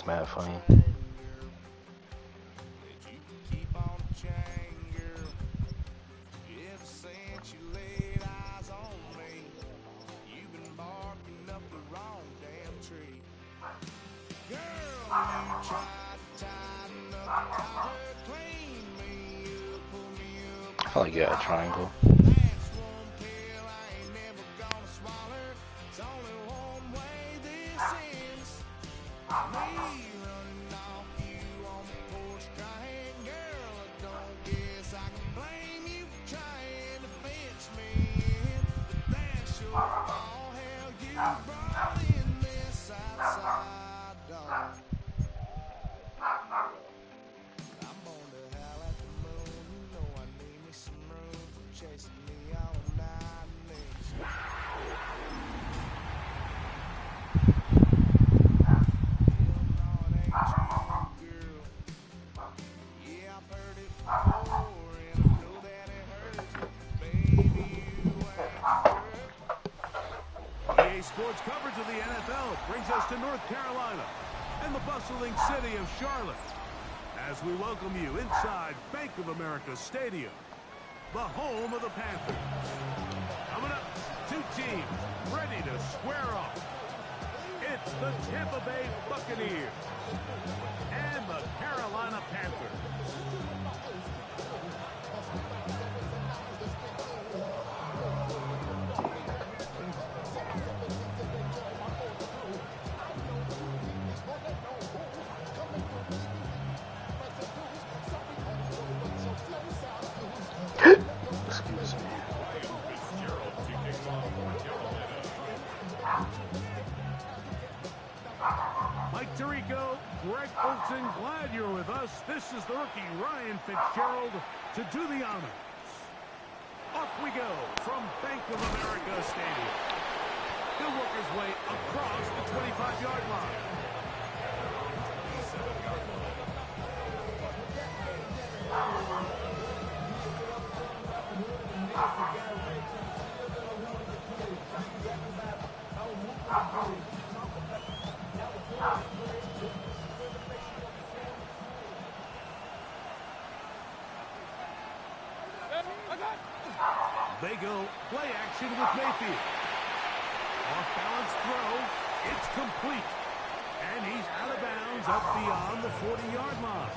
mad funny. I like a triangle. Sports coverage of the NFL brings us to North Carolina and the bustling city of Charlotte as we welcome you inside Bank of America Stadium, the home of the Panthers. Coming up, two teams ready to square off. It's the Tampa Bay Buccaneers and the Carolina Panthers. Mike Tirico, Greg Olson, glad you're with us. This is the rookie Ryan Fitzgerald to do the honors. Off we go from Bank of America Stadium. He'll work his way across the 25-yard line. They go play action with Mayfield. Off-balance throw. It's complete. And he's out of bounds up beyond the 40-yard line.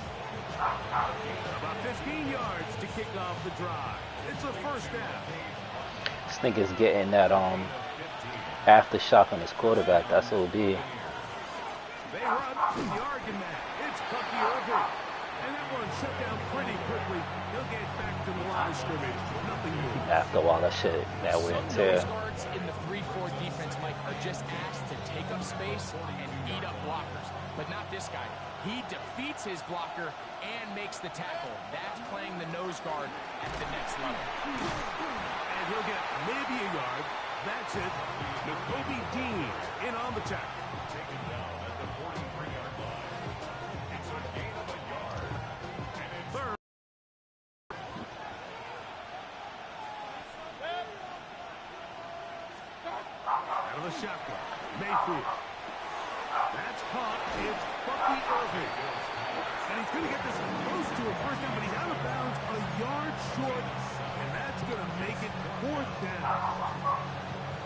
About 15 yards to kick off the drive. It's a first down. This nigga's getting that aftershock on his quarterback. That's what it'll be. They run to the argument. It's Bucky Irving. And that one shut down pretty quickly. He'll get back to the line of scrimmage. Nothing new. After a while, that shit, that went too. Some guards in the 3-4 defense, Mike, are just asked to take up space and eat up blockers. But not this guy. He defeats his blocker and makes the tackle. That's playing the nose guard at the next level. And he'll get maybe a yard. That's it. Nakobe Dean in on the tackle. Taken down at the 43-yard line. It's a gain of a yard. And third. Out of the shotgun. Mayfield. That's caught. It's Bucky Irving. And he's going to get this close to a first down, but he's out of bounds a yard short. And that's going to make it fourth down.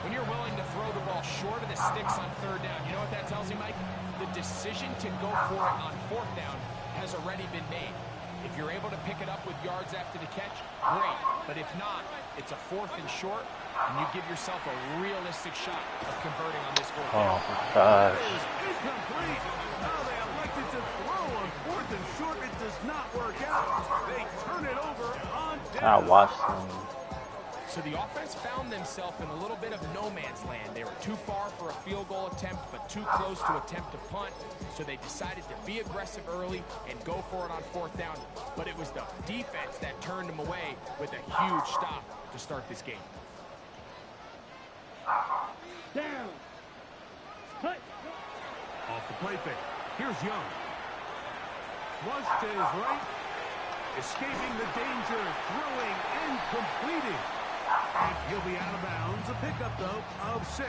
When you're willing to throw the ball short of the sticks on third down, you know what that tells you, Mike? The decision to go for it on fourth down has already been made. If you're able to pick it up with yards after the catch, great. But if not, it's a fourth and short, and you give yourself a realistic shot of converting on this fourth down. Oh my gosh. Incomplete. Now they elected to throw on fourth and short. It does not work out. They turn it over on down. I watched him. So the offense found themselves in a little bit of no man's land. They were too far for a field goal attempt, but too close to attempt a punt. So they decided to be aggressive early and go for it on fourth down. But it was the defense that turned them away with a huge stop to start this game. Down. Cut. Off the play fake. Here's Young. Flush to his right. Escaping the danger. Throwing and completing. And he'll be out of bounds. A pickup, though, of 6.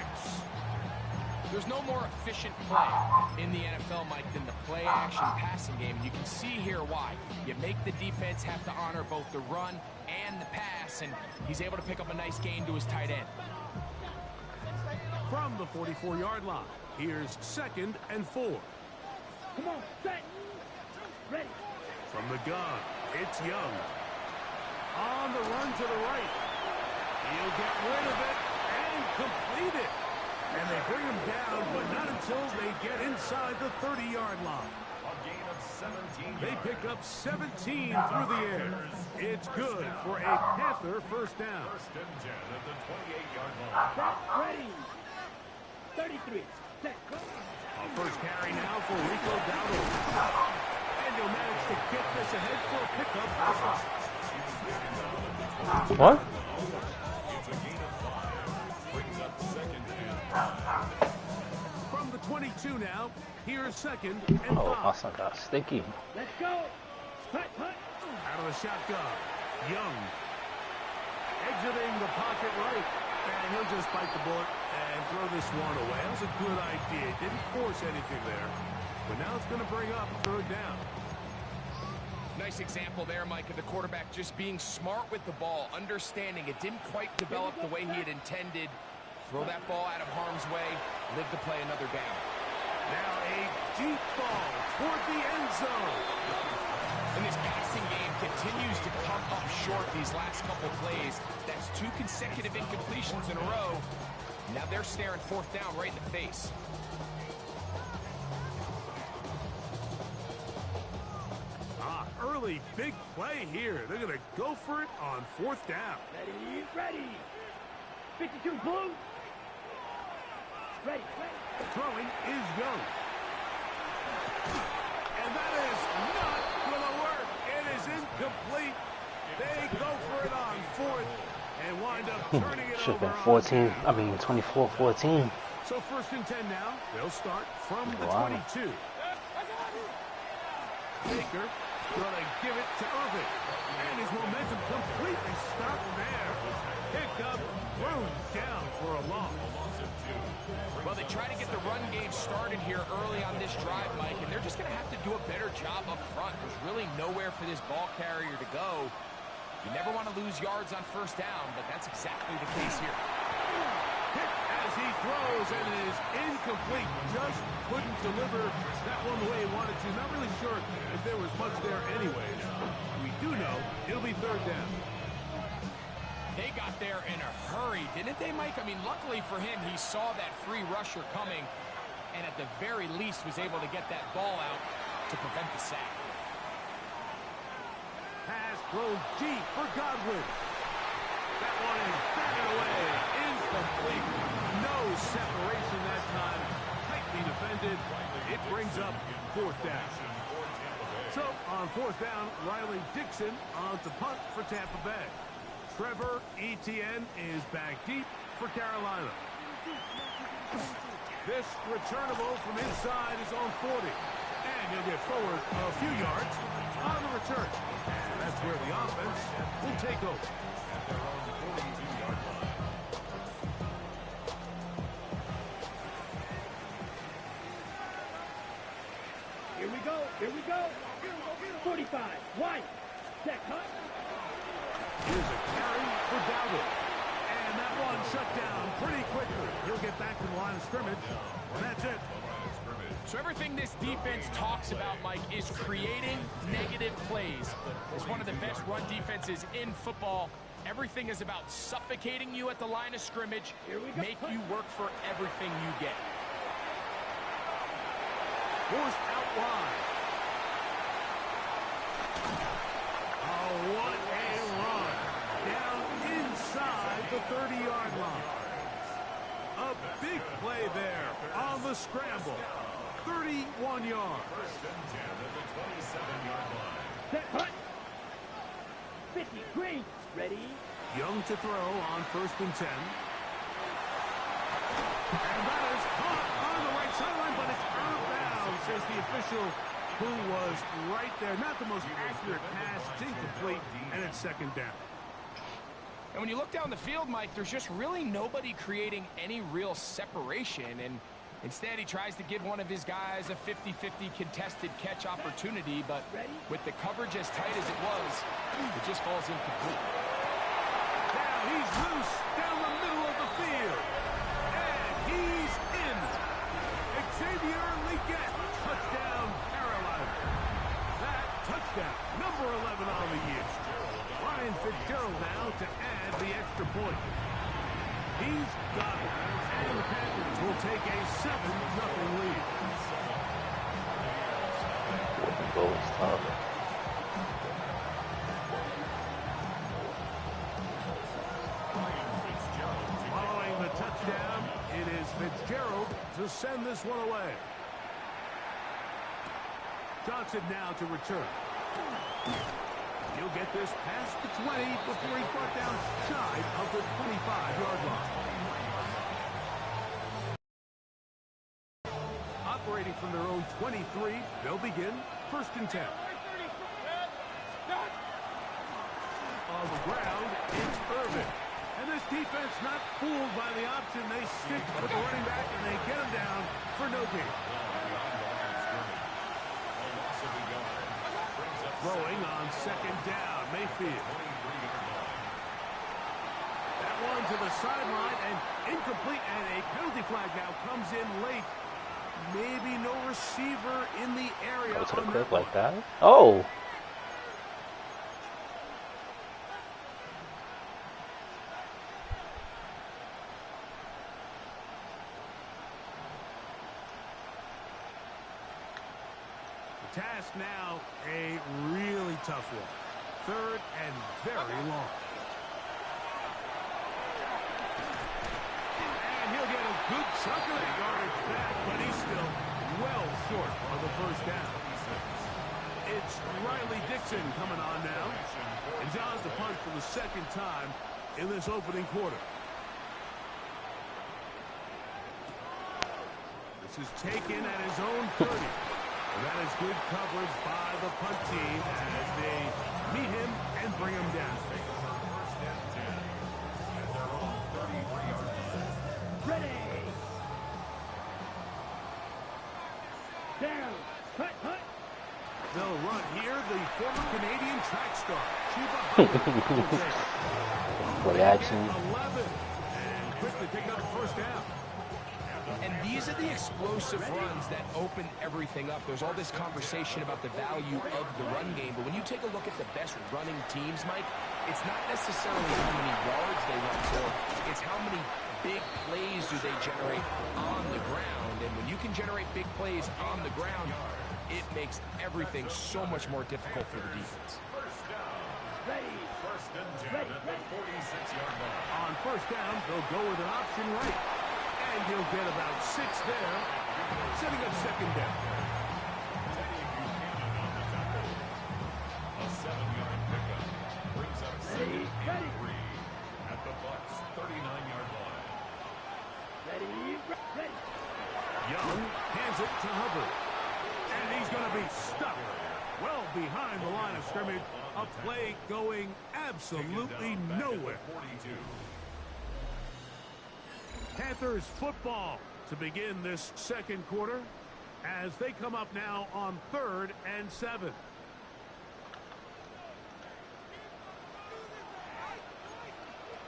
There's no more efficient play in the NFL, Mike, than the play play-action passing game, and you can see here why. You make the defense have to honor both the run and the pass, and he's able to pick up a nice gain to his tight end. From the 44-yard line, here's 2nd and 4. Come on, set. Ready. From the gun, it's Young. On the run to the right. He'll get rid of it and complete it. And they bring him down, but not until they get inside the 30-yard line. A gain of 17 They pick up 17 through the air. It's good for a Panther first down. 1st and 10 at the 28-yard line. Set. Ready. 33. Set. Go. A first carry now for Rico Dowdle. And he'll manage to get this ahead for a pickup. What? It's a gain of 5. Brings up 2nd and 5. From the 22 now, here's 2nd and 5. Oh, my son got sticky. Let's go. Putt, putt. Out of the shotgun, Young. Exiting the pocket right. And he'll just bite the bullet and throw this one away. That was a good idea. Didn't force anything there. But now it's going to bring up 3rd down. Nice example there, Mike, of the quarterback just being smart with the ball, understanding it didn't quite develop the way he had intended. Throw that ball out of harm's way, live to play another down. Now a deep ball toward the end zone. And this passing game continues to come up short these last couple plays. That's 2 consecutive incompletions in a row. Now they're staring 4th down right in the face. Early big play here. They're going to go for it on 4th down. Ready, ready. 52 blue. Ready, ready. Throwing is Young. And that is not going to work. It is incomplete. They go for it on 4th and wind up turning it Should over. have been 24-14. So 1st and 10 now. They'll start from the Wow. 22. Baker going to give it to Irving. And his momentum completely stopped there. Picked up, thrown down for a loss. Well, they try to get the run game started here early on this drive, Mike, and they're just going to have to do a better job up front. There's really nowhere for this ball carrier to go. You never want to lose yards on 1st down, but that's exactly the case here. Hit as he throws, and it is incomplete. Just couldn't deliver that one the way he wanted to. Not really sure if there was much there anyways. We do know it'll be 3rd down. They got there in a hurry, didn't they, Mike? I mean, luckily for him, he saw that free rusher coming and at the very least was able to get that ball out to prevent the sack. Pass thrown deep for Godwin. That one is batted away. Incomplete. No separation that time. Tightly defended. It brings up 4th down. So on 4th down, Riley Dixon on to punt for Tampa Bay. Trevor Etienne is back deep for Carolina. This returnable from inside is on 40. And he'll get forward a few yards on the return. And that's where the offense will take over. At their own 42-yard line. Here we go. Here we go. 45. White. Set. Cut. Here's a carry for Dowdle. And that one shut down pretty quickly. He'll get back to the line of scrimmage. And that's it. So everything this defense talks about, Mike, is creating negative plays. It's one of the best run defenses in football. Everything is about suffocating you at the line of scrimmage, make you work for everything you get. Forced out wide. Oh, what a run. Down inside the 30-yard line. A big play there on the scramble. 31 yards. 1st and 10 at the 27-yard line. Set. Cut. 50. Green. Ready. Young to throw on 1st and 10. And that is caught on the right sideline, but it's out of bounds, says the official, who was right there. Not the most accurate pass. It's incomplete, and it's 2nd down. And when you look down the field, Mike, there's just really nobody creating any real separation. And Instead, he tries to give one of his guys a 50-50 contested catch opportunity, but with the coverage as tight as it was, it just falls incomplete. Now he's loose down the middle of the field. And he's in. Xavier Legette, touchdown, Carolina. That touchdown, number 11 on the year. Ryan Fitzgerald now to add the extra point. He's got it, and the Panthers will take a 7-0 lead. Wouldn't go as tough. Following the touchdown, it is Fitzgerald to send this one away. Johnson now to return. He'll get this past the 20 before he's brought down shy of the 25-yard line. Operating from their own 23, they'll begin 1st and 10. On the ground, it's Irvin. And this defense not fooled by the option. They stick with the running back and they get him down for no gain. Throwing on 2nd down, Mayfield. That one to the sideline and incomplete, and a penalty flag now comes in late. Maybe no receiver in the area. Go to the clip like that. Oh! Task now, a really tough one. 3rd and very long. And he'll get a good chunk of that yardage back, but he's still well short of the 1st down. It's Riley Dixon coming on now. And John's to punt for the 2nd time in this opening quarter. This is taken at his own 30. And that is good coverage by the punt team as they meet him and bring him down. Ready. Down. Hut. They'll run here. The former Canadian track star, Chuba Hubbard. Play action. 11. And quickly pick up the 1st down. And these are the explosive runs that open everything up. There's all this conversation about the value of the run game, but when you take a look at the best running teams, Mike, it's not necessarily how many yards they run for, it's how many big plays do they generate on the ground. And when you can generate big plays on the ground, it makes everything so much more difficult for the defense. Ready. 1st and 10 at the 46-yard line. On 1st down, they'll go with an option right. And he'll get about 6 there, setting up 2nd down. A 7-yard pickup brings up 2nd and 3 at the Bucs' 39-yard line. Ready. Young hands it to Hubbard. And he's going to be stuck well behind the line of scrimmage. A play going absolutely nowhere. 42. Panthers football to begin this 2nd quarter as they come up now on 3rd and 7.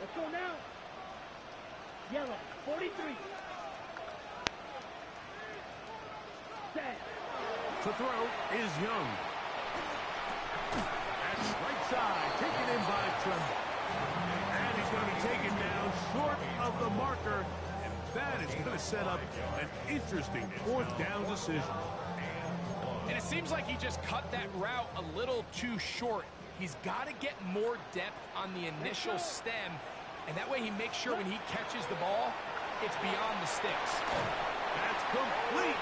Let's go now. Yellow. 43. Set. To throw is Young. That's right side, taken in by Tremble. And he's going to be taken down short of the marker. And that is going to set up an interesting 4th down decision. And it seems like he just cut that route a little too short. He's got to get more depth on the initial stem, and that way he makes sure when he catches the ball, it's beyond the sticks. That's complete.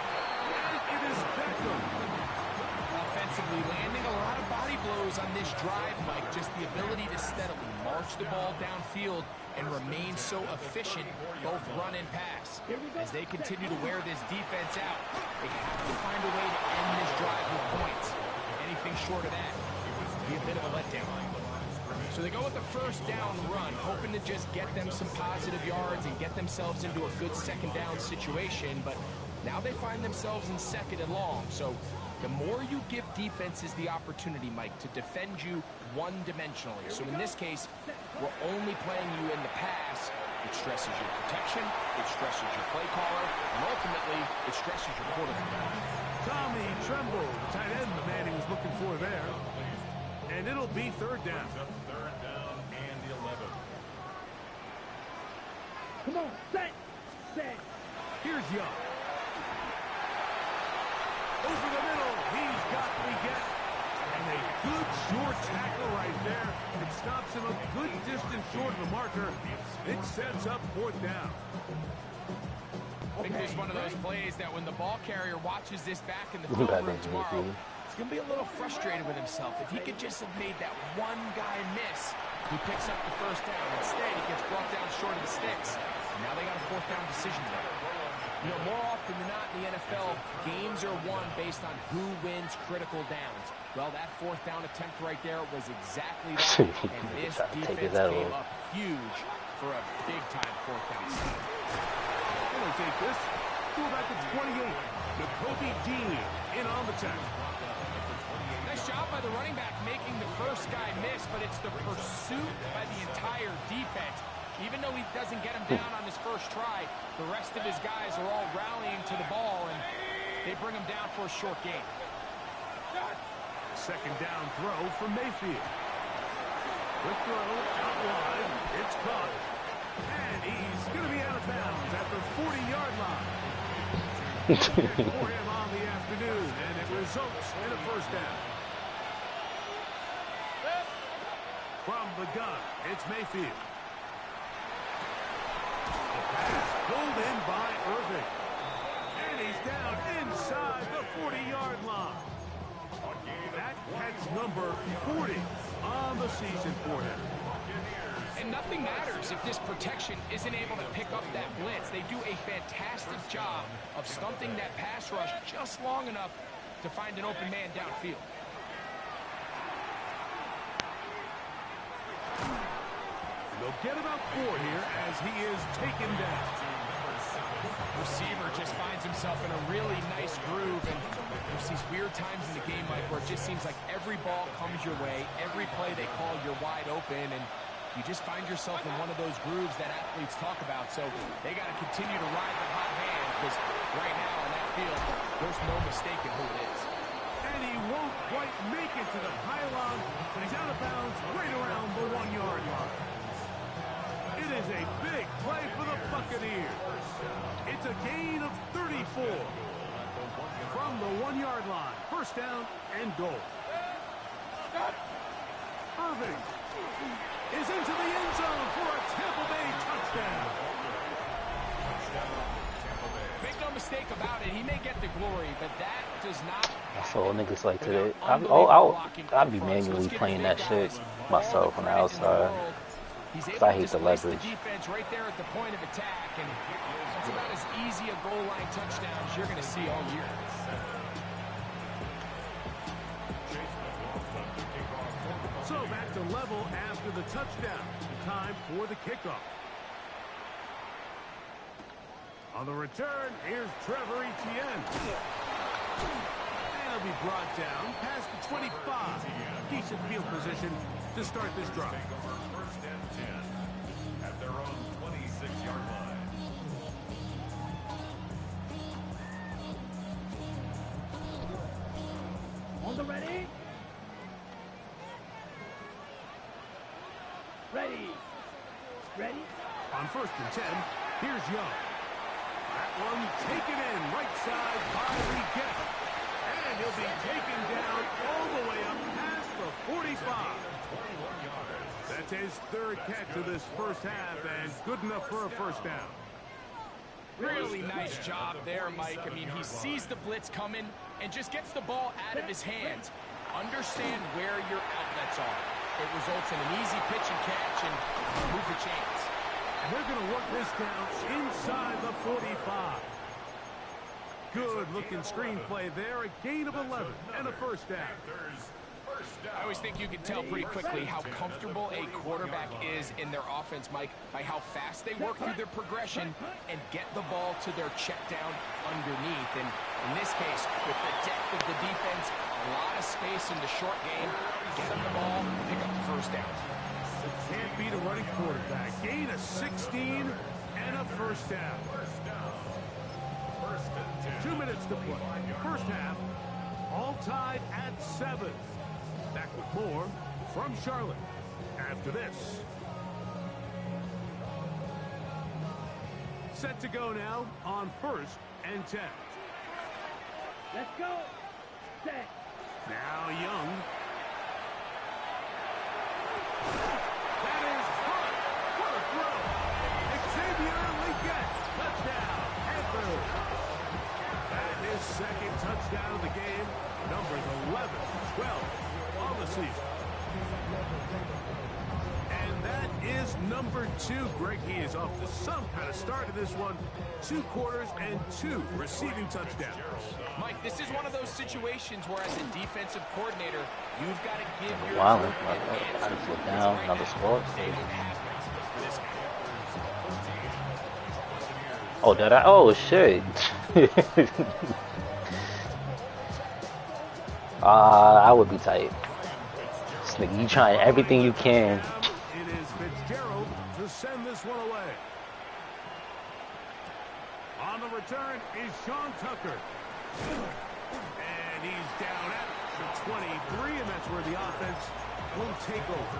And it is Beckham. Offensively landing a lot of body blows on this drive, Mike. Just the ability to steadily march the ball downfield and remain so efficient, both run and pass. As they continue to wear this defense out, they have to find a way to end this drive with points. Anything short of that would be a bit of a letdown. So they go with a first down run, hoping to just get them some positive yards and get themselves into a good second down situation, but now they find themselves in second and long. So the more you give defenses the opportunity, Mike, to defend you one-dimensionally. So in this case, we're only playing you in the pass. It stresses your protection, it stresses your play caller, and ultimately, it stresses your quarterback. Tommy Tremble, the tight end, the man he was looking for there. And it'll be third down. Third down and 11. Come on, set. Here's Young. Over the middle, he's got the get. And a good short tackle right there. It stops him a good distance short of the marker. It sets up fourth down. I think there's one of those plays that when the ball carrier watches this back in the film room tomorrow, he's going to be a little frustrated with himself. If he could just have made that one guy miss, he picks up the first down. Instead, he gets brought down short of the sticks. And now they got a fourth down decision to make. You know, more often than not in the NFL, games are won based on who wins critical downs. Well, that fourth down attempt right there was exactly that. And this defense came up huge for a big-time fourth down stop. They'll take this. Go back to 28. Nakobe Dean in on the tackle. Nice job by the running back making the first guy miss, but it's the pursuit by the entire defense. Even though he doesn't get him down on his first try, the rest of his guys are all rallying to the ball, and they bring him down for a short gain. Second down throw for Mayfield. Quick throw out wide. It's caught. And he's going to be out of bounds at the 40-yard line. For him on the afternoon, and it results in a first down. From the gun, it's Mayfield. The pass pulled in by Irving. And he's down inside the 40-yard line. That catch number 40 on the season for him. And nothing matters if this protection isn't able to pick up that blitz. They do a fantastic job of stunting that pass rush just long enough to find an open man downfield. They'll get about 4 here as he is taken down. Receiver just finds himself in a really nice groove, and there's these weird times in the game, Mike, where it just seems like every ball comes your way, every play they call, you're wide open, and you just find yourself in one of those grooves that athletes talk about. So they got to continue to ride the hot hand, because right now on that field, there's no mistaking who it is. And he won't quite make it to the pylon. He's out of bounds right around the 1-yard line. It is a big play for the Buccaneers. It's a gain of 34. From the 1-yard line, first down and goal. Irving is into the end zone for a Tampa Bay touchdown. Make no mistake about it, he may get the glory, but that does not. I saw niggas like today. I'd be manually playing that shit myself on the outside. He's I hate the leverage. The defense right there at the point of attack, and it's about as easy a goal line touchdown as you're going to see all year. So back to level after the touchdown. Time for the kickoff. On the return, here's Trevor Etienne. And he'll be brought down past the 25. Decent field position to start this drive. First and 10 at their own 26-yard line. On the ready? Ready? On first and 10, here's Young. That one taken in right side by Leggett. And he'll be taken down all the way up past the 45. That's his third catch of this first half, and good enough for a first down. Really nice job there, Mike. I mean, he sees the blitz coming and just gets the ball out of his hands. Understand where your outlets are. It results in an easy pitch and catch and move the chains. And they're going to work this down inside the 45. Good-looking screenplay there. A gain of 11 and a first down. I always think you can tell pretty quickly how comfortable a quarterback is in their offense, Mike, by how fast they work through their progression and get the ball to their check down underneath. And in this case, with the depth of the defense, a lot of space in the short game, get them the ball, pick up the first down. Can't beat a running quarterback. Gain of 16 and a first down. 2 minutes to play. First half, all tied at 7. Back with more from Charlotte after this. Set to go now on 1st and 10. Let's go. Set. Now Young. That is hot. What a throw. Xavier Legette. Touchdown. Panthers. That is second touchdown of the game. Numbers 11, 12 on the season. And that is number 2. Greg, he is off to some kind of start in this one. 2 quarters and 2 receiving touchdowns. Mike, this is one of those situations where as a defensive coordinator, you've got to give your Wow, team I an just answer. looked down, another score. They don't have answers for this guy. Oh, did I? Oh, shit. I would be tight. This nigga, you trying everything you can. It is Fitzgerald to send this one away. On the return is Sean Tucker. And he's down at the 23, and that's where the offense will take over.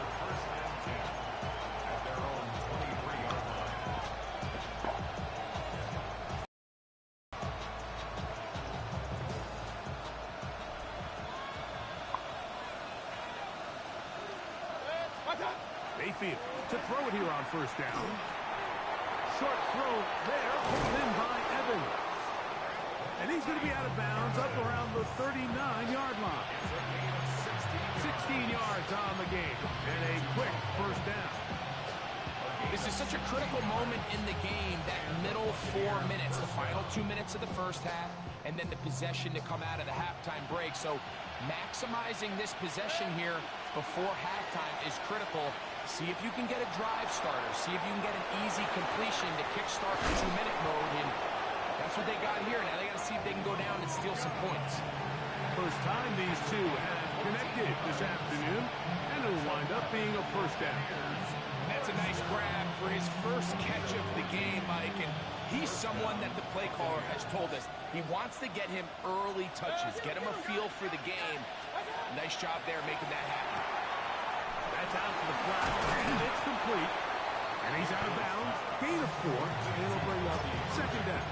Mayfield to throw it here on first down. Short throw there, pulled in by Evans. And he's going to be out of bounds up around the 39-yard line. 16 yards on the game and a quick first down. This is such a critical moment in the game, that middle 4 minutes, the final 2 minutes of the first half, and then the possession to come out of the halftime break. So maximizing this possession here before halftime is critical. See if you can get a drive starter. See if you can get an easy completion to kickstart the 2-minute mode. And that's what they got here. Now they got to see if they can go down and steal some points. First time these two have connected this afternoon, and it'll wind up being a first down. That's a nice grab for his first catch of the game, Mike. And he's someone that the play caller has told us he wants to get him early touches, get him a feel for the game. Nice job there making that happen. That's out to the flat, and it's complete. And he's out of bounds. Gain of 4, and it'll bring up second down.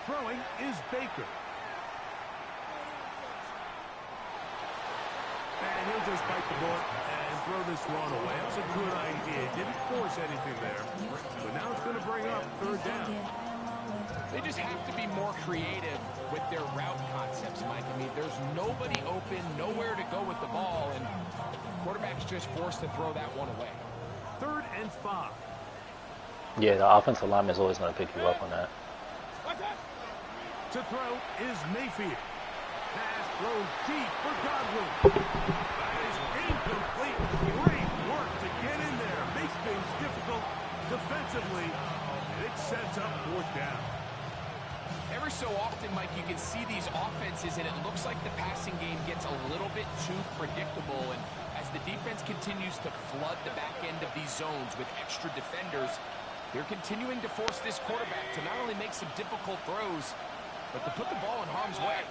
Throwing is Baker. And he'll just bite the bullet and throw this one away. That's a good idea. Didn't force anything there. But now it's going to bring up third down. They just have to be more creative with their route concepts, Mike. I mean, there's nobody open, nowhere to go with the ball, and the quarterback's just forced to throw that one away. 3rd and 5. Yeah, the offensive lineman is always going to pick you up on that. To throw is Mayfield. Pass throw deep for Godwin. That is incomplete. Great work to get in there. Makes things difficult defensively. And it sets up 4th down. Every so often, Mike, you can see these offenses, and it looks like the passing game gets a little bit too predictable. And as the defense continues to flood the back end of these zones with extra defenders, they're continuing to force this quarterback to not only make some difficult throws, but to put the ball in harm's way.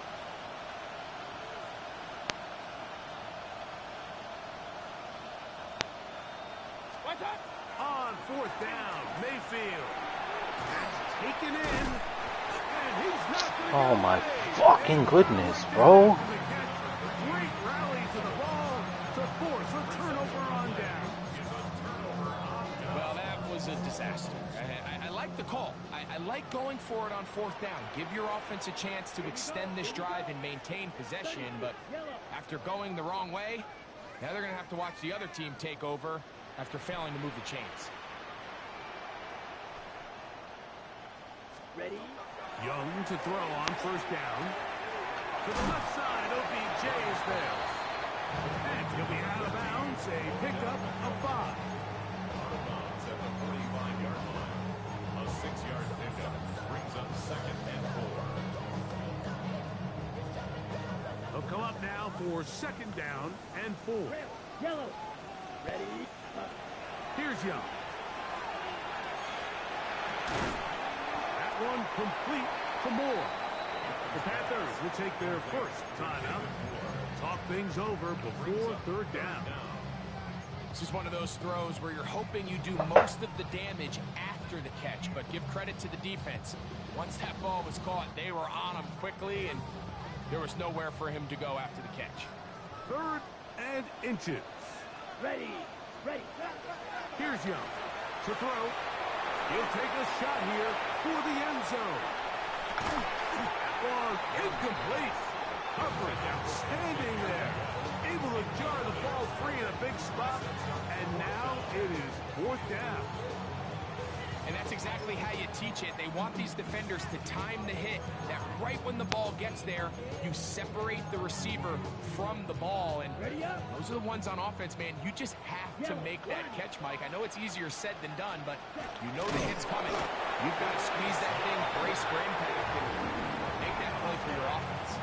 On 4th down, Mayfield. That's taken in. And he's not going to Oh my fucking goodness, bro. Great rally to the ball to force a turnover on down. Well, that was a disaster. I like the call. call. I like going for it on fourth down. Give your offense a chance to extend this drive and maintain possession, but after going the wrong way, now they're going to have to watch the other team take over after failing to move the chains. Ready? Young to throw on first down. To the left side, OBJ is there. And he'll be out of bounds, a pickup of 5. Out of bounds at the 45-yard line. A 6-yard pickup brings up 2nd and 4. He'll come up now for 2nd down and 4. Yellow. Ready? Here's Young. That one complete to Moore. The Panthers will take their first timeout. Talk things over before 3rd down. This is one of those throws where you're hoping you do most of the damage after the catch, but give credit to the defense. Once that ball was caught, they were on him quickly, and there was nowhere for him to go after the catch. 3rd and inches. Ready. Ready. Here's Young to throw. He'll take a shot here for the end zone. That was incomplete. Coverage outstanding there. Able to jar the ball free in a big spot. And now it is 4th down. And that's exactly how you teach it. They want these defenders to time the hit, that right when the ball gets there, you separate the receiver from the ball. And those are the ones on offense, man. You just have to make that catch, Mike. I know it's easier said than done, but you know the hit's coming. You've got to squeeze that thing, brace for impact, and make that play for your offense.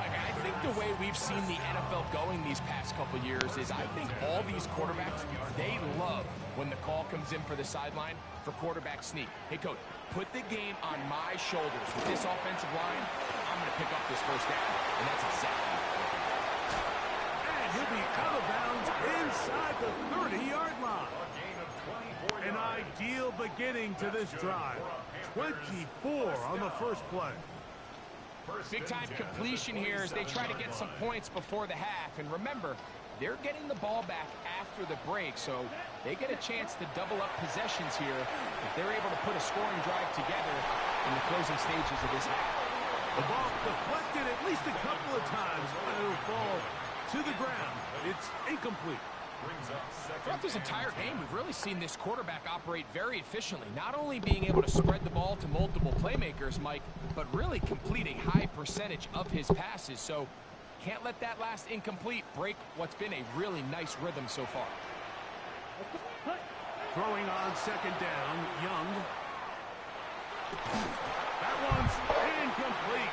Mike, I think the way we've seen the NFL going these past couple years is I think all these quarterbacks, they love when the call comes in for the sideline for quarterback sneak. Hey, coach, put the game on my shoulders. With this offensive line, I'm going to pick up this first down. And that's exactly what they're doing. And he'll be out of bounds inside the 30-yard line. An ideal beginning to this drive. 24 on the first play. Big-time completion here as they try to get some points before the half. And remember, they're getting the ball back after the break, so they get a chance to double up possessions here if they're able to put a scoring drive together in the closing stages of this half. The ball deflected at least a couple of times, but it'll fall to the ground. It's incomplete. Throughout this entire game, we've really seen this quarterback operate very efficiently, not only being able to spread the ball to multiple playmakers, Mike, but really complete a high percentage of his passes. So can't let that last incomplete break what's been a really nice rhythm so far. Throwing on 2nd down, Young. That one's incomplete.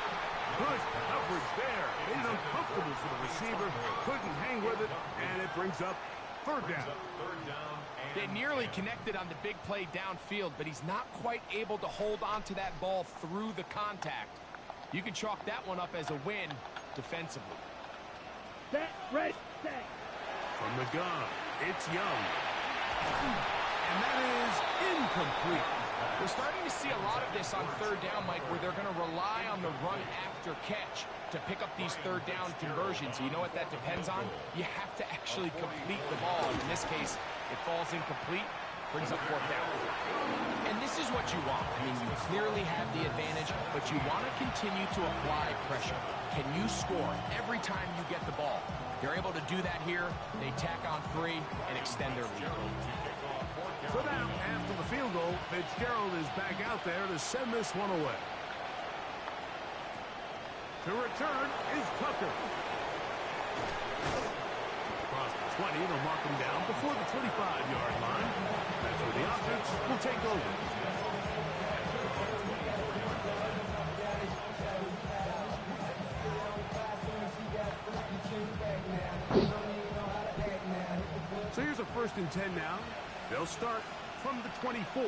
Good coverage there. Made it uncomfortable for the receiver. Couldn't hang with it, and it brings up 3rd down. They nearly connected on the big play downfield, but he's not quite able to hold on to that ball through the contact. You can chalk that one up as a win defensively. Set, ready, set. From the gun, it's Young. And that is incomplete. We're starting to see a lot of this on 3rd down, Mike, where they're going to rely on the run after catch to pick up these 3rd down conversions. You know what that depends on? You have to actually complete the ball. In this case, it falls incomplete, brings up 4th down. And this is what you want. I mean, you clearly have the advantage, but you want to continue to apply pressure. Can you score every time you get the ball? They're able to do that here. They tack on 3 and extend their lead. So now, after the field goal, Fitzgerald is back out there to send this one away. To return is Tucker. Across the 20, they'll mark him down before the 25-yard line. That's where the offense will take over. So here's a 1st and 10 now. They'll start from the 24.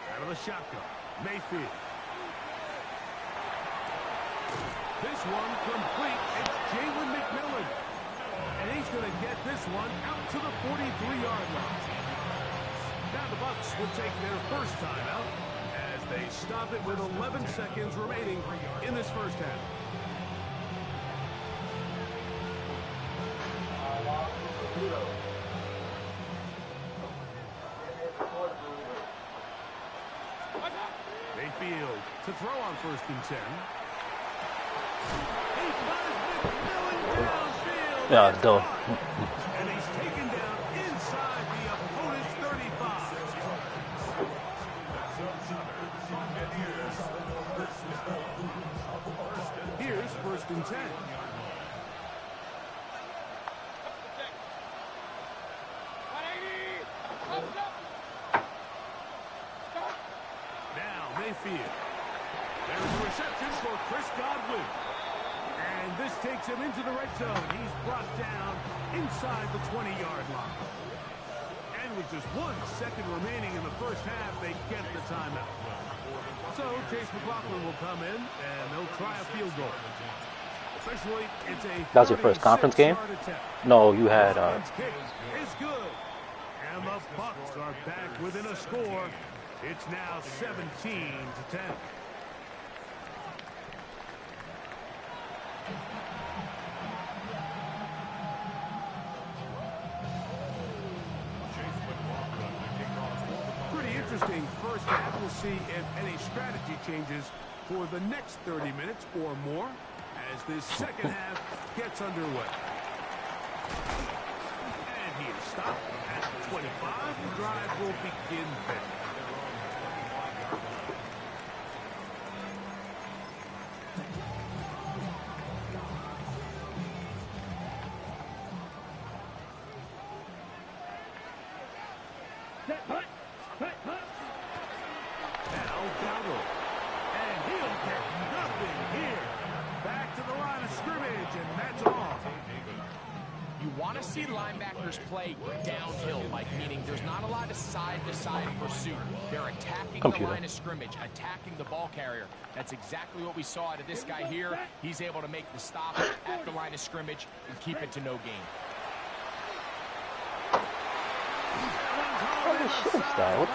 Out of the shotgun, Mayfield. This one complete. It's Jalen McMillan. And he's going to get this one out to the 43-yard line. Now the Bucs will take their first timeout as they stop it with 11 seconds remaining in this first half. throw on 1st and 10. He finds McMillan downfield. Yeah, dope. And he's taken down inside the opponent's 35. Here's 1st and 10. Now Mayfield. There's a reception for Chris Godwin. And this takes him into the red zone. He's brought down inside the 20-yard line. And with just 1 second remaining in the first half, they get the timeout. So Chase McLaughlin will come in, and they'll try a field goal. Officially, it's a That was your first conference game? No, you had. Kick is good. And the Bucs are back within a score. It's now 17-10. Pretty interesting first half. We'll see if any strategy changes for the next 30 minutes or more as this second half gets underway. And he is stopped at 25. The drive will begin there. Now Dowdle. And he'll get nothing here. Back to the line of scrimmage, and that's all. You want to see linebackers play downhill, Mike, meaning there's not a lot of side-to-side pursuit. They're attacking the line of scrimmage, attacking the ball carrier. That's exactly what we saw out of this guy here. He's able to make the stop at the line of scrimmage and keep it to no gain. Holy shit, style. And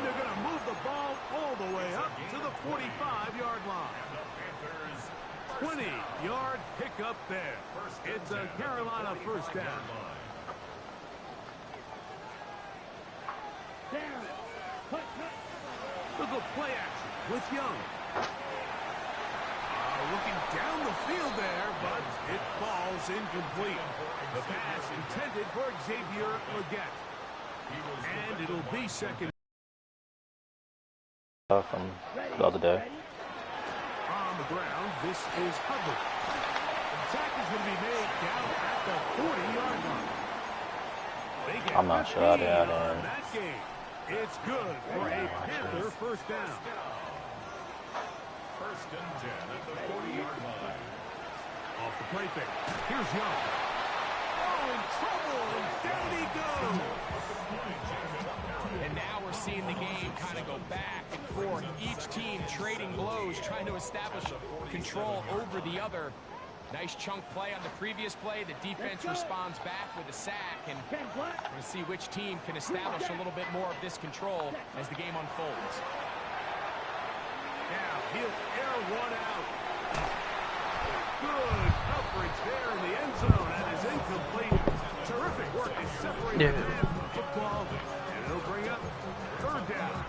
they're going to move the ball all the way up to the 45-yard line. 20-yard pickup there. It's a Carolina first down. Look at play action with Young. Looking down the field there, but it falls incomplete. The pass intended for Xavier Legette. And it'll be second. From the other day. On the ground, this is Hubbard. The attack is going to be made down at the 40-yard line. I'm not sure how they had on that game. It's good for a Panther first down. 1st and 10 at the 40-yard line. Off the play fake. Here's Young. Oh, in trouble, and down he goes. And now we're seeing the game kind of go back and forth. Each team trading blows, trying to establish control over the other. Nice chunk play on the previous play. The defense responds back with a sack, and we're going to see which team can establish a little bit more of this control as the game unfolds. Now he'll air one out. Good coverage there in the end zone, and is incomplete. Terrific work to separate the man from the football, and it'll bring up 3rd down.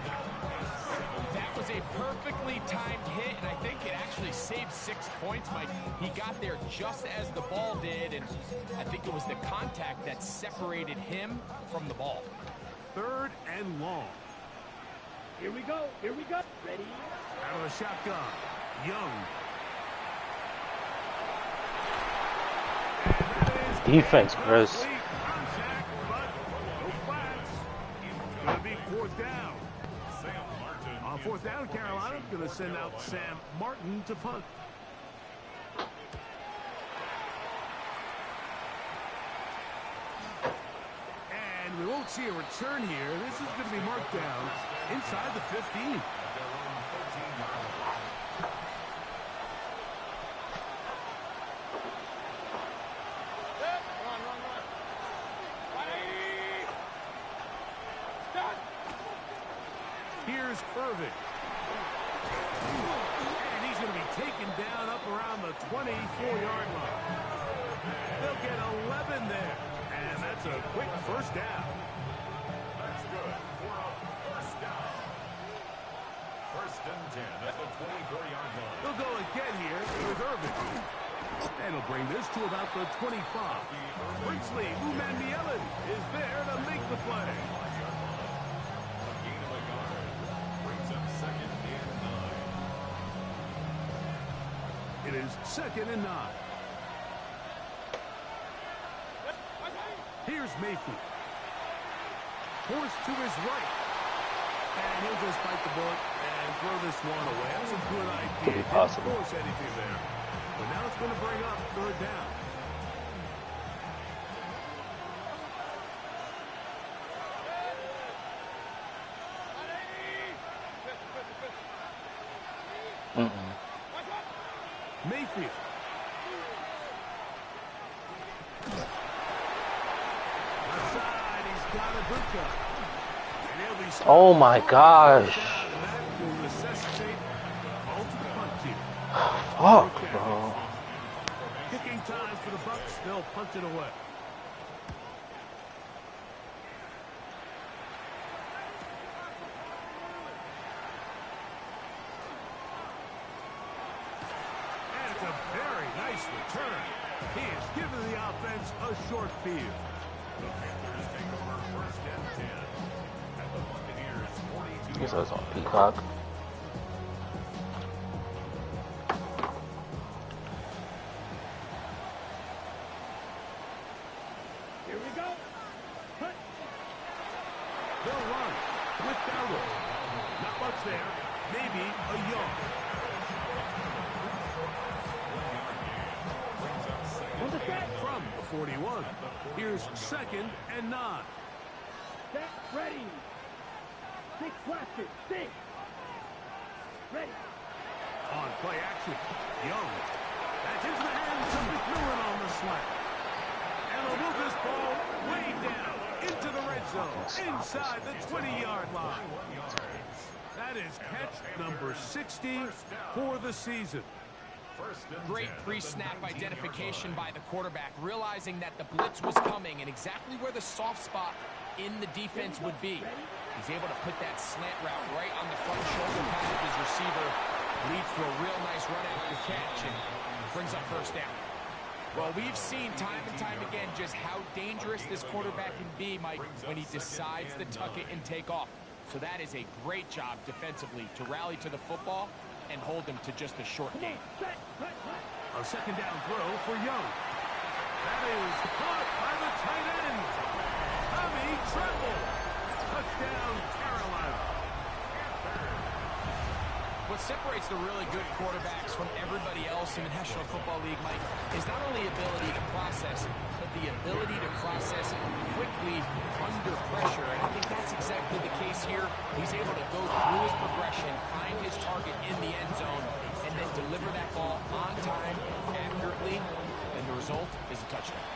That was a perfectly timed hit, and I think it actually saved 6 points, Mike. He got there just as the ball did, and I think it was the contact that separated him from the ball. 3rd and long. Here we go. Here we go. Ready? Out of the shotgun. Young. Defense, Chris. Contact, but no flats. It's going to be 4th down. On 4th down, Carolina going to send out Sam Martin to punt. And we won't see a return here. This is going to be marked down inside the 15. Here's Irving. And he's going to be taken down up around the 24-yard line. They'll get 11 there. And that's a quick first down. That's good for a first down. 1st First and 10 at the 24-yard line. He'll go again here with Irvin. And he'll bring this to about the 25. Princely Umanmielen is there to make the play. A gain of a yard brings up second and 9. It is second and 9. Here's Mayfield. Forced to his right. And he'll just bite the bullet and throw this one away. That's a good idea. Could be possible. Didn't force anything there. But now it's going to bring up third down. Mayfield. Outside, he's got a Buka. And he'll be stopped. Oh my gosh. That will necessitate a multiple punt here. Fuck, bro. Kicking time for the Bucs. They'll punt it away. And it's a very nice return. He has given the offense a short field. The Panthers take over first and 10 at the Buccaneers 42. Guess I was on Peacock. Here we go. Cut. They'll run with Darrell. Not much there. Maybe a yard. On the set. From the 41. Here's second and 9. Set. Ready. Six flashes. Six. Ready. On play action. Young. That's into the hands of McMillan on the slant. And they'll move this ball way down into the red zone. Inside the 20-yard line. That is catch number 60 for the season. Great pre-snap identification by the quarterback, realizing that the blitz was coming and exactly where the soft spot in the defense would be. He's able to put that slant route right on the front shoulder pad of his receiver, leads to a real nice run after catch, and brings up first down. Well, we've seen time and time again just how dangerous this quarterback can be, Mike, when he decides to tuck it and take off. So that is a great job defensively to rally to the football and hold him to just a short gain. A second down throw for Young. That is caught by the tight end. Tommy Tremble. Touchdown, Carolina. What separates the really good quarterbacks from everybody else in the National Football League, Mike, is not only ability to process, but the ability to process quickly under pressure. And I think that's exactly the case here. He's able to go through his progression, find his target in the end zone, and then deliver that ball on time, accurately, and the result is a touchdown.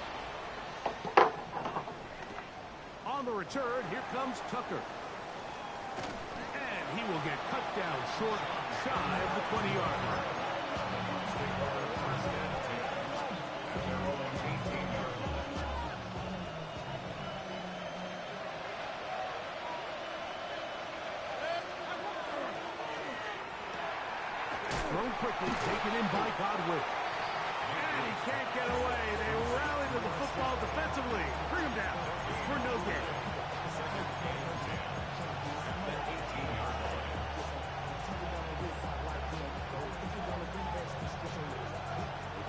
On the return, here comes Tucker. And he will get cut down short, shy of the 20-yard line. Thrown quickly, taken in by Godwin. And he can't get away. They rally to the football defensively. Bring him down for no gain.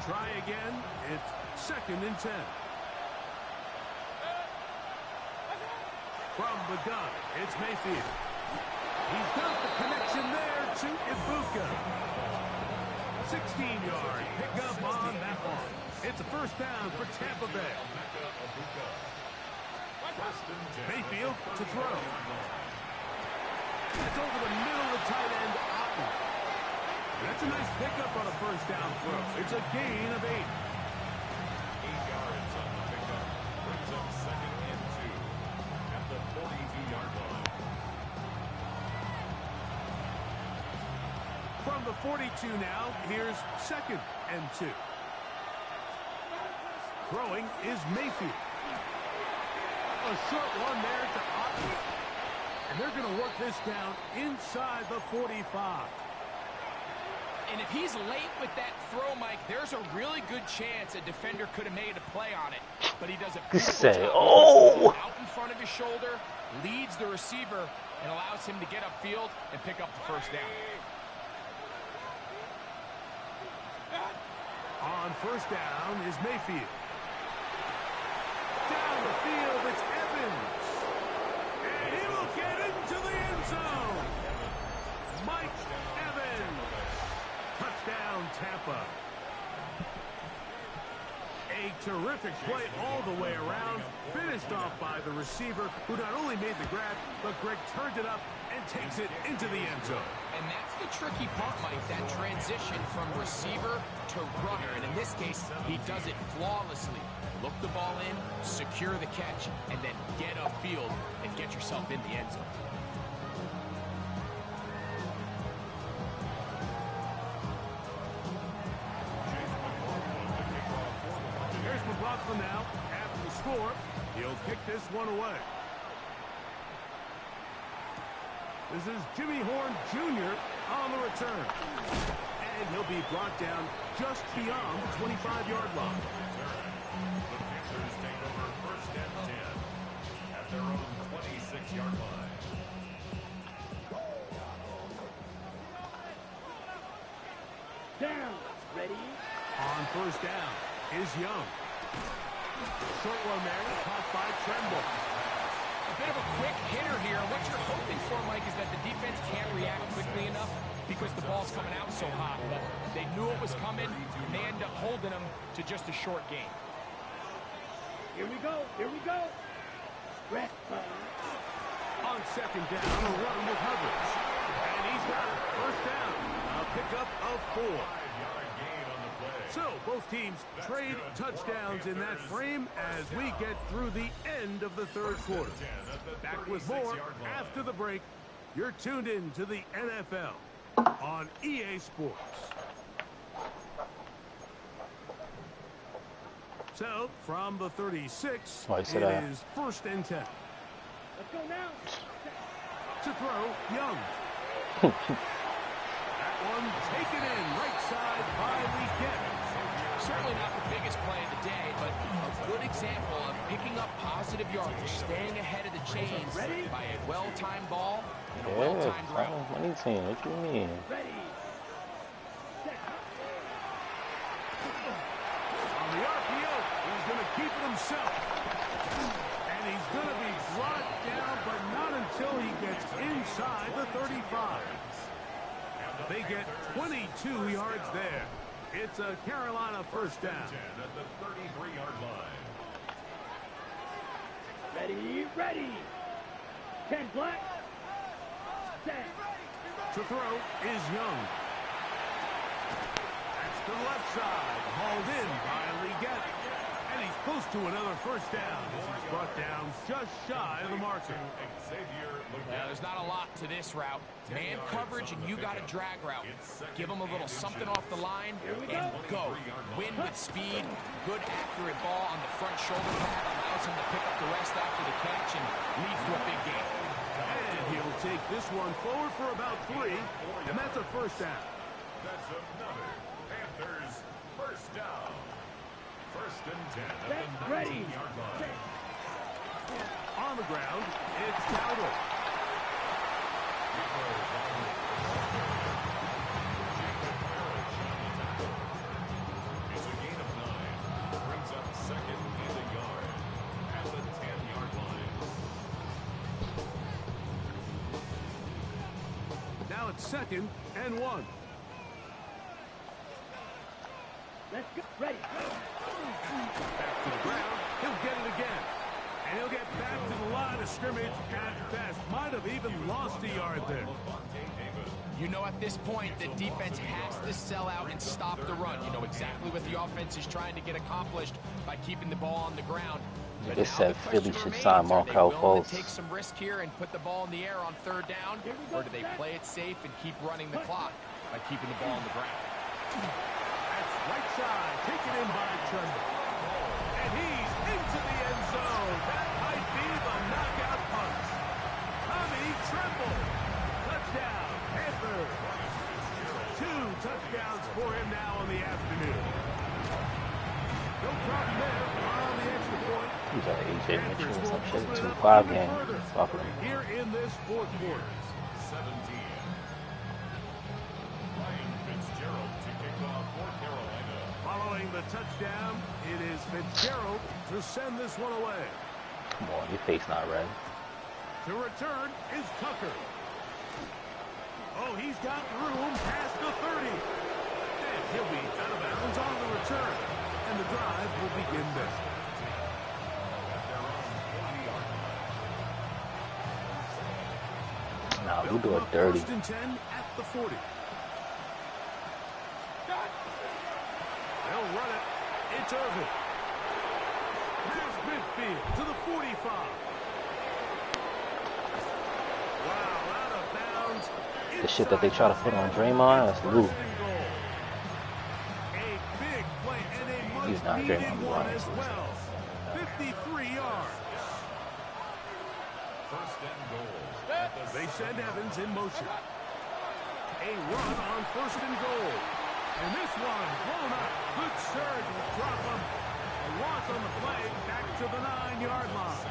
Try again. It's second and 10. From the gun, it's Mayfield. He's got the connection there to Ibuka. 16-yard pickup on that one. It's a first down for Tampa Bay. Mayfield to throw. It's over the middle of the tight end, Otten. That's a nice pickup on a first down throw. It's a gain of 8. 8 yards on the pickup. Brings up second and 2 at the 42-yard line. From the 42 now, here's second and 2. Throwing is Mayfield. A short one there to Otten. And they're going to work this down inside the 45. And if he's late with that throw, Mike, there's a really good chance a defender could have made a play on it. But he does a beautiful job. Oh! Out in front of his shoulder, leads the receiver, and allows him to get upfield and pick up the first down. On first down is Mayfield. Down the field, it's Evans. And he will get into the end zone. Mike Evans. Touchdown, Tampa. A terrific play all the way around. Finished off by the receiver, who not only made the grab, but Greg turned it up and takes it into the end zone. And that's the tricky part, Mike, that transition from receiver to runner. And in this case, he does it flawlessly. Look the ball in, secure the catch, and then get upfield and get yourself in the end zone. Here's McLaughlin now. After the score, he'll kick this one away. This is Jimmy Horn Jr. on the return. And he'll be brought down just beyond the 25-yard line. The Pacers take over first and 10 at their own 26-yard line. Down. Ready? On first down is Young. Short one there, caught by Tremble. A bit of a quick hitter here. What you're hoping for, Mike, is that the defense can't react quickly enough because the ball's coming out so hot. But they knew it was coming, and they end up holding them to just a short game. Here we go. Here we go. Rest. On second down, a run with Hubbard. And he's got it. First down. A pickup of 4. 5-yard gain on the play. So both teams trade touchdowns in that frame as we get through the end of the third quarter. Back with more after the break. You're tuned in to the NFL on EA Sports. So from the 36, it is first and 10. Let's go now. To throw, Young. That one taken in right side by Leggett. Certainly not the biggest play of the day, but a good example of picking up positive yardage, staying ahead of the chains by a well-timed ball and a well-timed route. What do you mean? Ready. On the RPO, he's going to keep it himself. And he's going to be brought down, but not until he gets inside the 35. They get 22 yards there. It's a Carolina first down. At the 33-yard line. Ready. Ready. 10 black. Set. To throw is Young. That's to the left side. Hauled in by Leggett. And he's close to another first down as he's brought down just shy of the marker. Well, there's not a lot to this route. Man coverage, and you got a drag route. Give them a little something off the line and go. Win with speed. Good, accurate ball on the front shoulder pad. Allows him to pick up the rest after the catch and leads to a big game. And he'll take this one forward for about 3, and that's a first down. That's another Panthers first down. First and 10 at the 19-yard line. On the ground, it's Dowdle. It's a gain of 9. Brings up second and a yard at the 10-yard line. Now it's second and 1. Let's go. Ready. Back to the ground. He'll get it again. And he'll get back to the line of scrimmage at best. Might have even lost a yard there. You know at this point the defense has to sell out and stop the run. You know exactly what the offense is trying to get accomplished by keeping the ball on the ground. But they said Philly should sign Markel Fultz. Take some risk here and put the ball in the air on third down, or do they play it safe and keep running the clock by keeping the ball on the ground? That's right side, taken in by Tremble. And he's into the end zone. That might be the knockout punch. Tommy Tremble. Touchdown, Panthers. 2 touchdowns for him now on the afternoon. No problem there. On the extra point. He's like AJ Mitchell or some shit. Open it up 2-5 even game. further Fuck him. here in this fourth quarter. 17. Ryan Fitzgerald to kick off for Carolina. Following the touchdown, it is Fitzgerald to send this one away. Come on, your face not red. To return is Tucker. Oh, he's got room past the 30. And he'll be out of bounds on the return. And the drive will begin this. Nah, we do it dirty. 1st and 10 at the 40. They'll run it. It's Irvin. There's midfield to the 45. Wow, out of bounds. The shit that they try to put on Draymond, that's Lou. A big play and a much He's not needed Draymond, one he's as well. 53 yards. First and goal. They send Evans in motion. A run on 1st and goal. And this one blown up. Good surge will drop him. A loss on the play back to the 9-yard line.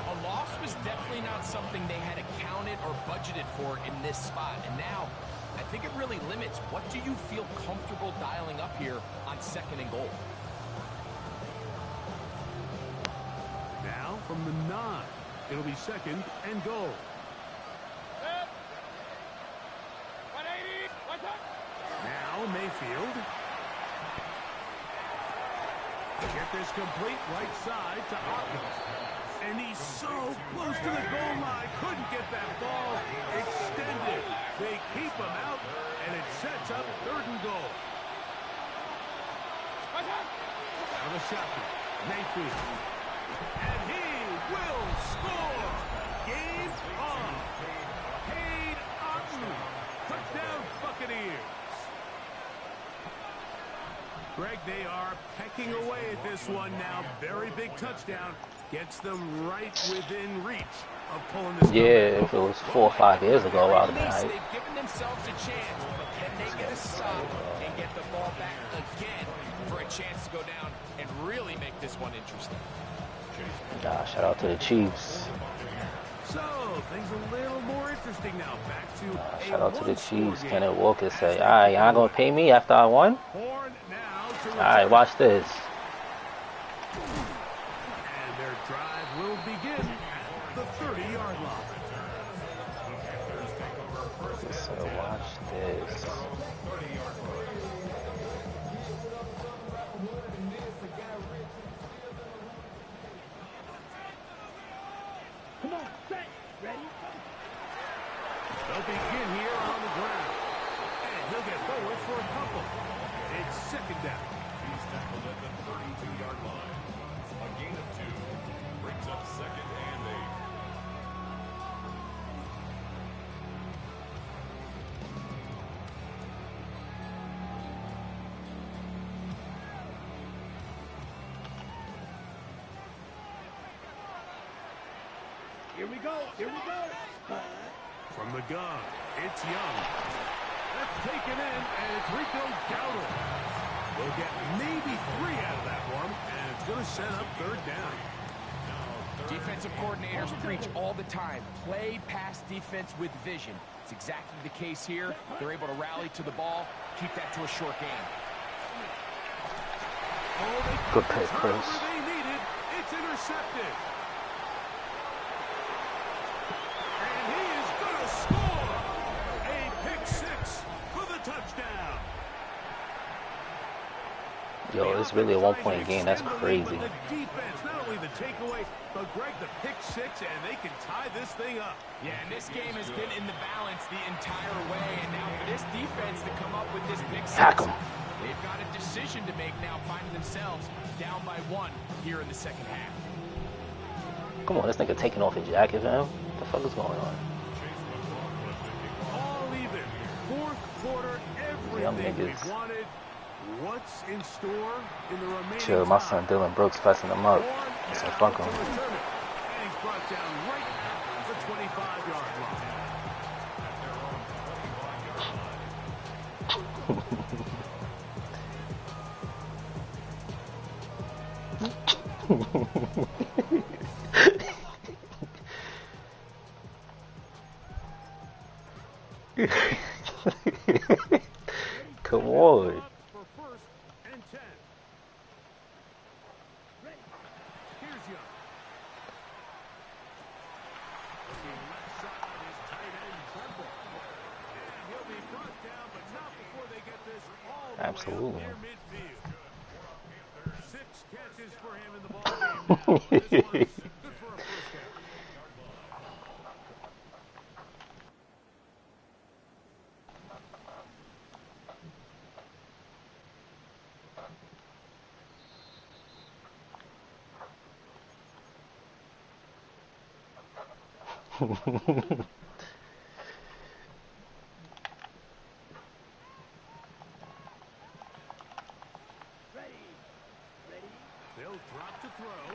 A loss was definitely not something they had accounted or budgeted for in this spot. And now, I think it really limits what do you feel comfortable dialing up here on 2nd and goal. Now from the 9. It'll be 2nd and goal. Now Mayfield. Get this complete right side to Hopkins. And he's so close to the goal line. Couldn't get that ball extended. They keep him out, and it sets up 3rd and goal. Out of the shotgun, Mayfield. And he will score. Game on. Cade Otton. Touchdown Buccaneers. Greg, they are pecking away at this one now. Very big touchdown. Gets them right within reach of pulling this. Yeah, if it was 4 or 5 years ago, I would have been At least hyped. they've given themselves a chance, but can they get a stop and get the ball back again for a chance to go down and really make this one interesting? Nah, shout out to the Chiefs. So things a little more interesting now. Back to Shout out to the one-score Chiefs. game. Kenneth Walker say, alright, y'all gonna pay me after I won? Horn now to Alright, watch this. and their drive will begin at the 30-yard line. So watch this. Come on, set, ready? They'll begin here on the ground. And he'll get forward for a couple. It's 2nd down. He's tackled at the 32-yard line. A gain of 2 brings up 2nd and 8. Here we go, here we go. From the gun, it's Young. That's taken in, and it's Rico Dowdle. We'll get maybe 3 out of that one, and it's going to set up 3rd down. Defensive coordinators preach all the time, play pass defense with vision. It's exactly the case here. They're able to rally to the ball, keep that to a short game. Oh, they Good got the pick, Chris. turnover they needed. It's intercepted. And he is going to score. A pick 6 for the touchdown. Yo, it's really a 1-point game. That's crazy. The defense, not only the takeaway, but Greg, the pick 6, and they can tie this thing up. Yeah, and this game has been in the balance the entire way, and now for this defense to come up with this pick 6, Hack 'em. they've got a decision to make now, finding themselves down by 1 here in the 2nd half. Come on, this nigga taking off his jacket, fam. What the fuck is going on? All even. 4th quarter, Young everything niggas. we wanted. What's in store in the remaining Chill, my time? son Dylan Brooks pressing him up. So fuck him. And he's brought down right for 25-yard line. Come on. For first and 10. Here's Young. Looking left side is tight end Tremble. And he'll be brought down, but not before they get this all the way Absolutely. up near midfield. 6 catches for him in the ball game now. This one's good for a first down. They'll drop to throw.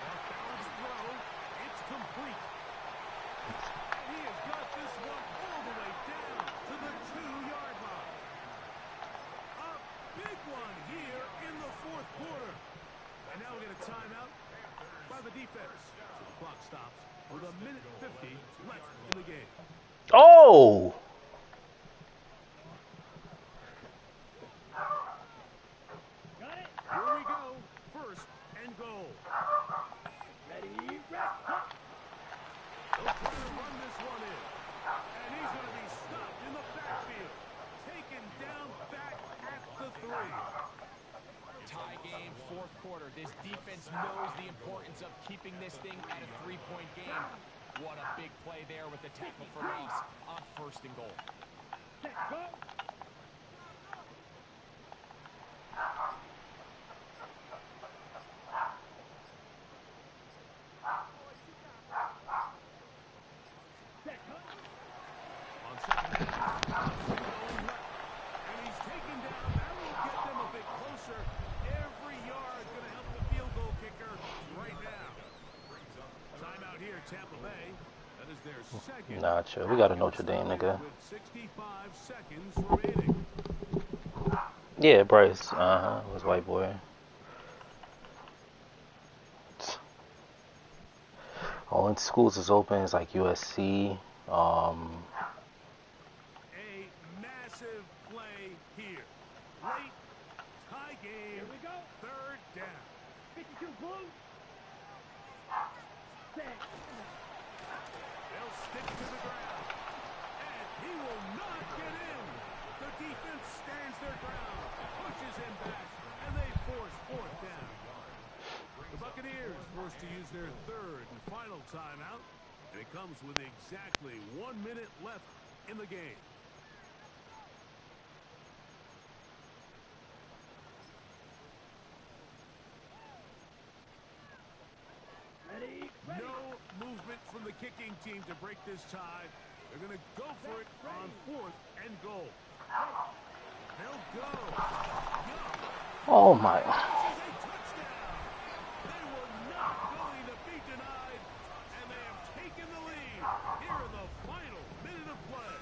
Off-balance throw. It's complete. And he has got this one all the way down to the 2-yard line. A big one here in the fourth quarter. And now we get a timeout by the defense. So the clock stops with 1:50 left in the game. Oh! Here we go. First and goal. Ready, They'll try to run this one in. And he's going to be stopped in the backfield. Taken down back at the 3. Tie game, fourth quarter. This defense knows the importance of keeping this thing at a 3-point game. What a big play there with the tackle for loss on first and goal. set, go. Set, go. On second down, going left. And he's taken down. That will get them a bit closer. Every yard going to help the field goal kicker right now. Timeout here, Tampa Bay. That is their second. Nah, chill. We got a Notre Dame, nigga. With 65 seconds remaining. Yeah, Bryce. Was white boy. Only schools is open is like USC. A massive play here. Late tie game. Here we go. Third down. 52 blue. Set. They'll stick to the ground. And he will not get in. The defense stands their ground, pushes him back, and they force fourth down. The Buccaneers forced to use their third and final timeout. And it comes with exactly 1 minute left in the game. Ready, ready. No movement from the kicking team to break this tie. They're going to go for it on fourth and goal. They'll go. Young. Oh my. This is a touchdown. They were not going to be denied, and they have taken the lead here in the final minute of play.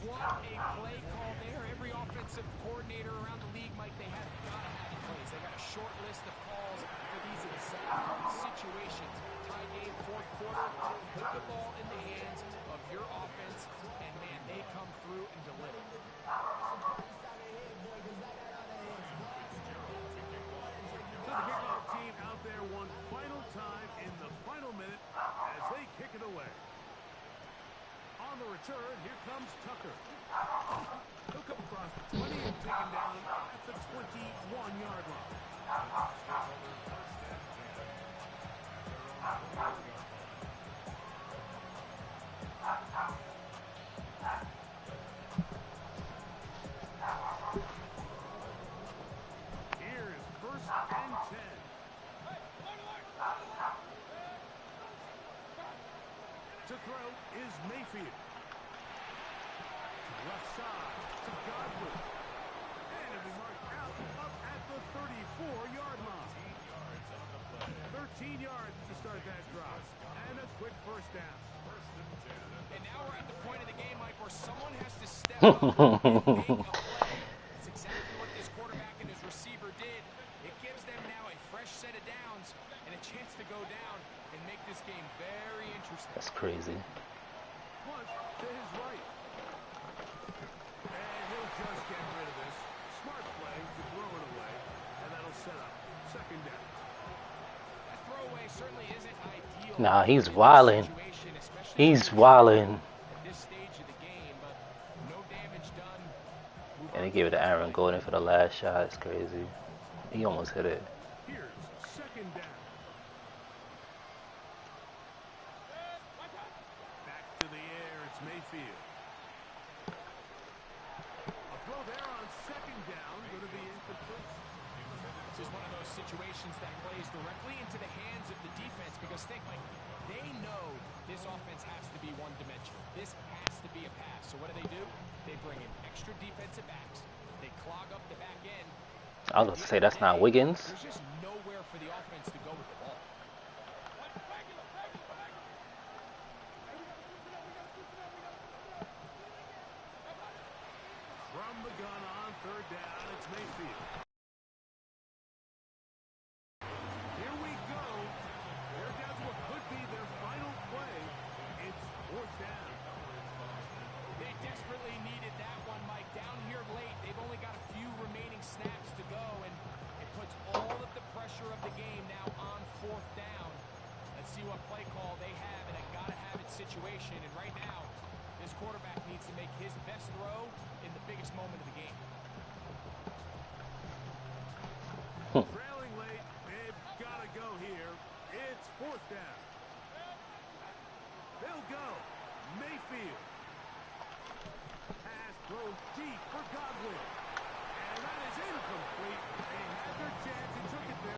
What a play call there. Every offensive coordinator around the league, Mike, they have got to have plays. They got a short list of calls for these exact situations. Tie game, fourth quarter. Put the ball in the hands of your offense, and man, they come through and deliver. So the kickoff team out there one final time in the final minute as they kick it away. On the return, here comes Tucker. He'll come across the 20 and taken down at the 21-yard line. Here is first and 10. To throw is Mayfield. To the left side to Godwin. And it'll be marked out up at the 34-yard line. on the play. 13 yards to start that drive. And a quick first down. First and 10. And now we're at the point of the game, Mike, where someone has to step up and make a play. It's exactly what this quarterback and his receiver did. It gives them now a fresh set of downs and a chance to go down and make this game very interesting. That's crazy. Plus, to his right. And he'll just get rid of this. Smart play to throw it away. And that'll set up second down. That throwaway certainly isn't ideal. Nah, he's wildin'. He's wildin'. At this stage of the game, but no damage done. And he gave it to Aaron Gordon for the last shot. It's crazy. He almost hit it. Here's second down. Back to the air. It's Mayfield. A throw there on second down. Going to be incomplete. This is one of those situations that plays directly into the hands of the defense because think, Mike, they know this offense has to be one-dimensional. This has to be a pass. So what do? They bring in extra defensive backs. They clog up the back end. I was going to say that's not Wiggins. There's just nowhere for the offense to go with the ball. From the gun on third down, it's Mayfield. Here we go. They're down to what could be their final play. It's fourth down. They desperately needed that one, Mike. Down here late, they've only got a few remaining snaps to go, and it puts all of the pressure of the game now on fourth down. Let's see what play call they have in a gotta-have-it situation, and right now, this quarterback needs to make his best throw in the biggest moment of the game. Trailing late, they've got to go here. It's fourth down. They'll go. Mayfield. Pass throws deep for Godwin.